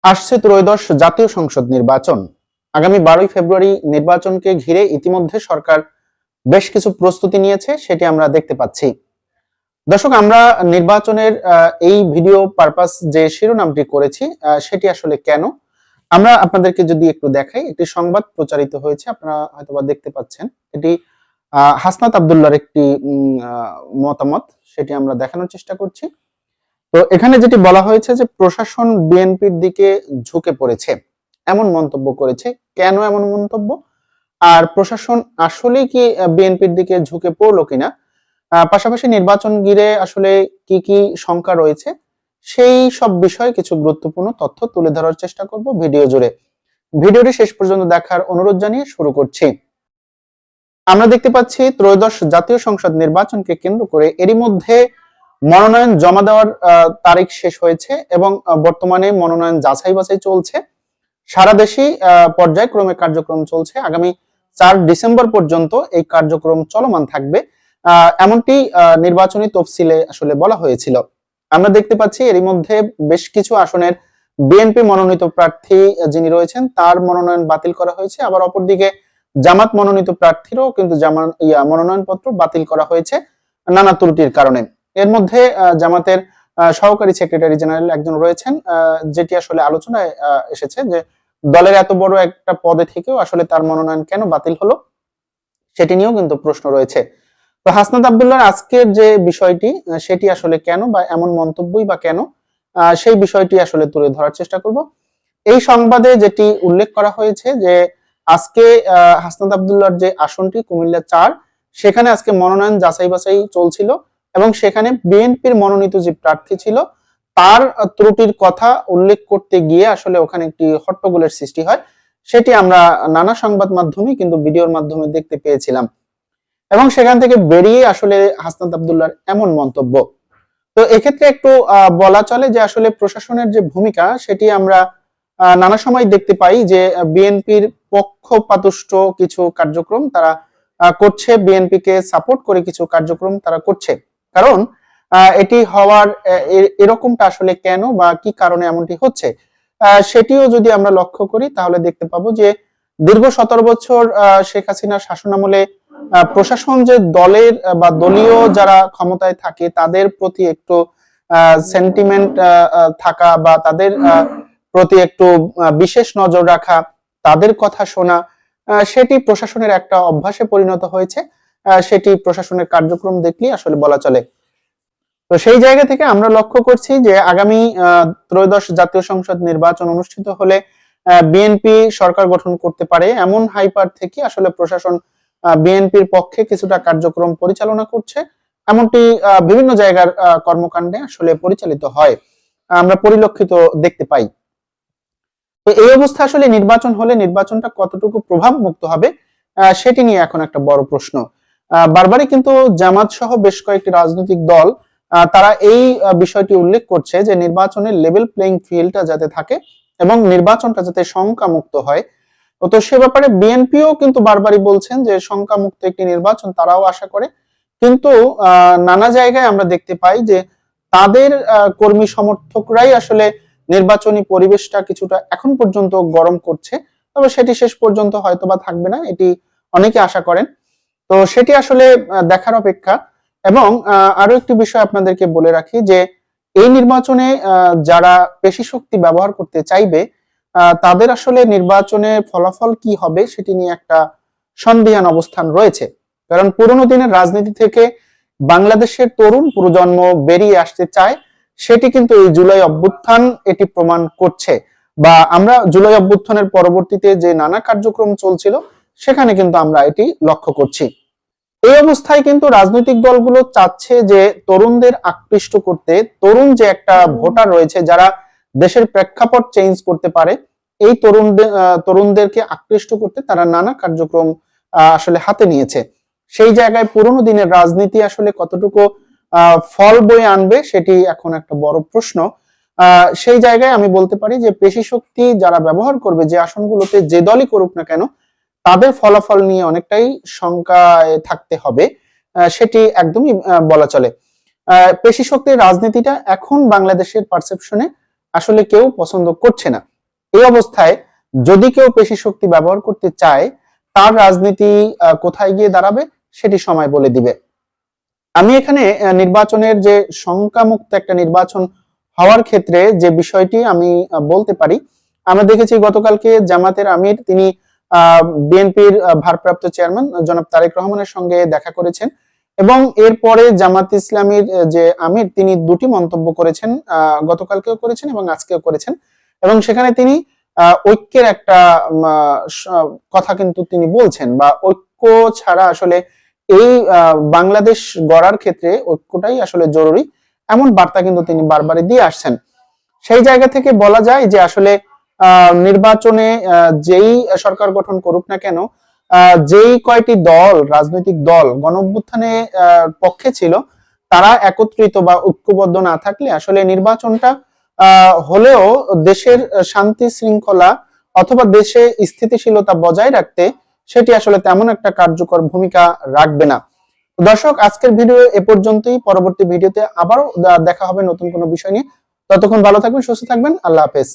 আসছে ত্রয়োদশ জাতীয় সংসদ নির্বাচন। আগামী 12ই ফেব্রুয়ারি নির্বাচনকে ঘিরে ইতিমধ্যে সরকার বেশ কিছু প্রস্তুতি নিয়েছে, সেটি আমরা দেখতে পাচ্ছি। দর্শক, আমরা নির্বাচনের এই ভিডিও পারপাস যে শিরোনামটি করেছি সেটি আসলে কেন, আমরা আপনাদেরকে যদি একটু দেখাই। একটি সংবাদ প্রচারিত হয়েছে, আপনারা হয়তোবা দেখতে পাচ্ছেন। এটি হাসনাত আব্দুল্লাহর একটি মতামত, সেটি আমরা দেখানোর চেষ্টা করছি। তো এখানে যেটি বলা হয়েছে যে প্রশাসন বিএনপির দিকে ঝুঁকে পড়েছে, এমন মন্তব্য করেছে। কেন এমন মন্তব্য, আর প্রশাসন আসলে কি বিএনপির দিকে ঝুঁকে পড়লো কিনা, পাশাপাশি নির্বাচন ঘিরে আসলে কি কি শঙ্কা রয়েছে, সেই সব বিষয়ে কিছু গুরুত্বপূর্ণ তথ্য তুলে ধরার চেষ্টা করব ভিডিও জুড়ে। ভিডিওটি শেষ পর্যন্ত দেখার অনুরোধ জানিয়ে শুরু করছি। আমরা দেখতে পাচ্ছি ত্রয়োদশ জাতীয় সংসদ নির্বাচনকে কেন্দ্র করে এরই মধ্যে মনোনয়ন জমা দেওয়ার তারিখ শেষ হয়েছে এবং বর্তমানে মনোনয়ন যাচাই বাছাই চলছে। সারা দেশেই পর্যায়ক্রমে কার্যক্রম চলছে। আগামী 4 ডিসেম্বর পর্যন্ত এই কার্যক্রম চলমান থাকবে, এমনটি নির্বাচনী তফসিলে আসলে বলা হয়েছিল। আমরা দেখতে পাচ্ছি এরই মধ্যে বেশ কিছু আসনের বিএনপি মনোনীত প্রার্থী যিনি রয়েছেন তার মনোনয়ন বাতিল করা হয়েছে, আবার অপরদিকে জামাত মনোনীত প্রার্থীরও কিন্তু মনোনয়ন পত্র বাতিল করা হয়েছে নানা ত্রুটির কারণে। এর মধ্যে জামাতের সহকারী সেক্রেটারি জেনারেল একজন রয়েছেন, যেটি আসলে আলোচনায় এসেছে যে দলের এত বড় একটা পদে থেকেও আসলে তার মনোনয়ন কেন বাতিল হলো, সেটি নিয়েও কিন্তু প্রশ্ন রয়েছে। তো হাসনাত আব্দুল্লাহর আজকের যে বিষয়টি সেটি আসলে কেন, বা এমন মন্তব্যই বা কেন, সেই বিষয়টি আসলে তুলে ধরার চেষ্টা করব। এই সংবাদে যেটি উল্লেখ করা হয়েছে যে আজকে হাসনাত আব্দুল্লাহর যে আসনটি কুমিল্লা 4, সেখানে আজকে মনোনয়ন যাচাই বাছাই চলছিল এবং সেখানে বিএনপির মনোনীত যে প্রার্থী ছিল তার ত্রুটির কথা উল্লেখ করতে গিয়ে আসলে ওখানে একটি হট্টগোলের সৃষ্টি হয়। সেটি আমরা নানা সংবাদ মাধ্যমে কিন্তু ভিডিওর মাধ্যমে দেখতে পেয়েছিলাম এবং সেখান থেকে বেরিয়ে আসলে হাসনাত আব্দুল্লাহর এমন মন্তব্য। তো এক্ষেত্রে একটু বলা চলে যে আসলে প্রশাসনের যে ভূমিকা সেটি আমরা নানা সময় দেখতে পাই যে বিএনপির পক্ষপাতুষ্ট কিছু কার্যক্রম তারা করছে, বিএনপিকে সাপোর্ট করে কিছু কার্যক্রম তারা করছে। কারণ এটি হওয়ার এরকমটা আসলে কেন বা কি কারণে এমনটি হচ্ছে, সেটিও যদি আমরা লক্ষ্য করি তাহলে দেখতে পাবো যে দীর্ঘ 17 বছর শেখ হাসিনার শাসনামলে প্রশাসন যে দলের বা দলীয় যারা ক্ষমতায় থাকে তাদের প্রতি একটু সেন্টিমেন্ট থাকা বা তাদের প্রতি একটু বিশেষ নজর রাখা, তাদের কথা শোনা, সেটি প্রশাসনের একটা অভ্যাসে পরিণত হয়েছে। সেটি প্রশাসনের কার্যক্রম দেখলেই আসলে বলা চলে। তো সেই জায়গা থেকে আমরা লক্ষ্য করছি যে আগামী ত্রয়োদশ জাতীয় সংসদ নির্বাচন অনুষ্ঠিত হলে বিএনপি সরকার গঠন করতে পারে এমন হাইপার থেকে আসলে প্রশাসন বিএনপির পক্ষে কিছুটা কার্যক্রম পরিচালনা করছে, এমনটি বিভিন্ন জায়গার কর্মকাণ্ডে আসলে পরিচালিত হয়, আমরা পরিলক্ষিত দেখতে পাই। তো এই অবস্থা আসলে নির্বাচন হলে নির্বাচনটা কতটুকু প্রভাব মুক্ত হবে সেটি নিয়ে এখন একটা বড় প্রশ্ন। বারবারই কিন্তু জামাত সহ বেশ কয়েকটি রাজনৈতিক দল তারা এই বিষয়টি উল্লেখ করছে যে নির্বাচনের লেভেল প্লেইং ফিল্ডটা যাতে থাকে এবং নির্বাচনটা যাতে শঙ্কা মুক্ত হয়। তো সে ব্যাপারে বিএনপিও কিন্তু বারবারই বলছেন যে শঙ্কা মুক্ত একটি নির্বাচন তারাও আশা করে, কিন্তু নানা জায়গায় আমরা দেখতে পাই যে তাদের কর্মী সমর্থকরাই আসলে নির্বাচনী পরিবেশটা কিছুটা এখন পর্যন্ত গরম করছে, তবে সেটি শেষ পর্যন্ত হয়তোবা থাকবে না, এটি অনেকে আশা করেন। তো সেটি আসলে দেখার অপেক্ষা। এবং আরো একটি বিষয় আপনাদেরকে বলে রাখি যে এই নির্বাচনে যারা পেশি শক্তি ব্যবহার করতে চাইবে তাদের আসলে নির্বাচনে ফলাফল কি হবে সেটি নিয়ে একটা সন্দিহান অবস্থান রয়েছে। কারণ পুরোনো দিনের রাজনীতি থেকে বাংলাদেশের তরুণ প্রজন্ম বেরিয়ে আসতে চায়, সেটি কিন্তু এই জুলাই অভ্যুত্থান এটি প্রমাণ করছে, বা আমরা জুলাই অভ্যুত্থানের পরবর্তীতে যে নানা কার্যক্রম চলছিল সেখানে কিন্তু আমরা এটি লক্ষ্য করছি। এই অবস্থায় কিন্তু রাজনৈতিক দলগুলো চাচ্ছে যে তরুণদের আকৃষ্ট করতে, তরুণ যে একটা ভোটার রয়েছে যারা দেশের প্রেক্ষাপট চেঞ্জ করতে পারে, এই তরুণদেরকে আকৃষ্ট করতে তারা নানা কার্যক্রম আসলে হাতে নিয়েছে। সেই জায়গায় পুরোনো দিনের রাজনীতি আসলে কতটুকু ফল বয়ে আনবে সেটি এখন একটা বড় প্রশ্ন। সেই জায়গায় আমি বলতে পারি যে পেশি শক্তি যারা ব্যবহার করবে যে আসনগুলোতে, যে দলই করুক না কেন, তাদের ফলাফল নিয়ে অনেকটাই শঙ্কায় থাকতে হবে, সেটি একদমই বলা চলে। পেশি শক্তির রাজনীতিটা এখন বাংলাদেশের পারসেপশনে আসলে কেউ পছন্দ করছে না। এই অবস্থায় যদি কেউ পেশি শক্তি ব্যবহার করতে চায়, তার রাজনীতি কোথায় গিয়ে দাঁড়াবে সেটি সময় বলে দিবে। আমি এখানে নির্বাচনের যে শঙ্কামুক্ত একটা নির্বাচন হওয়ার ক্ষেত্রে যে বিষয়টি আমি বলতে পারি, আমরা দেখেছি গতকালকে জামাতের আমির তিনি বিএনপির ভারপ্রাপ্ত চেয়ারম্যান জনাব তারেক রহমানের সঙ্গে দেখা করেছেন এবং এরপরে জামাত ইসলামীর যে আমির তিনি দুটি মন্তব্য করেছেন, গতকালকেও করেছেন এবং আজকেও করেছেন এবং সেখানে তিনি ঐক্যের একটা কথা কিন্তু তিনি বলছেন, বা ঐক্য ছাড়া আসলে এই বাংলাদেশ গড়ার ক্ষেত্রে ঐক্যটাই আসলে জরুরি, এমন বার্তা কিন্তু তিনি বারবারই দিয়ে আসছেন। সেই জায়গা থেকে বলা যায় যে আসলে নির্বাচনে যেই সরকার গঠন করুক না কেন, যেই কয়টি দল রাজনৈতিক দল গণঅভ্যুত্থানে পক্ষে ছিল, তারা একত্রিত বা ঐক্যবদ্ধ না থাকলে আসলে নির্বাচনটা হলেও দেশের শান্তি শৃঙ্খলা অথবা দেশে স্থিতিশীলতা বজায় রাখতে সেটি আসলে তেমন একটা কার্যকর ভূমিকা রাখবে না। দর্শক, আজকের ভিডিও এ পর্যন্তই। পরবর্তী ভিডিওতে আবারও দেখা হবে নতুন কোনো বিষয় নিয়ে। ততক্ষণ ভালো থাকবেন, সুস্থ থাকবেন। আল্লাহ হাফেজ।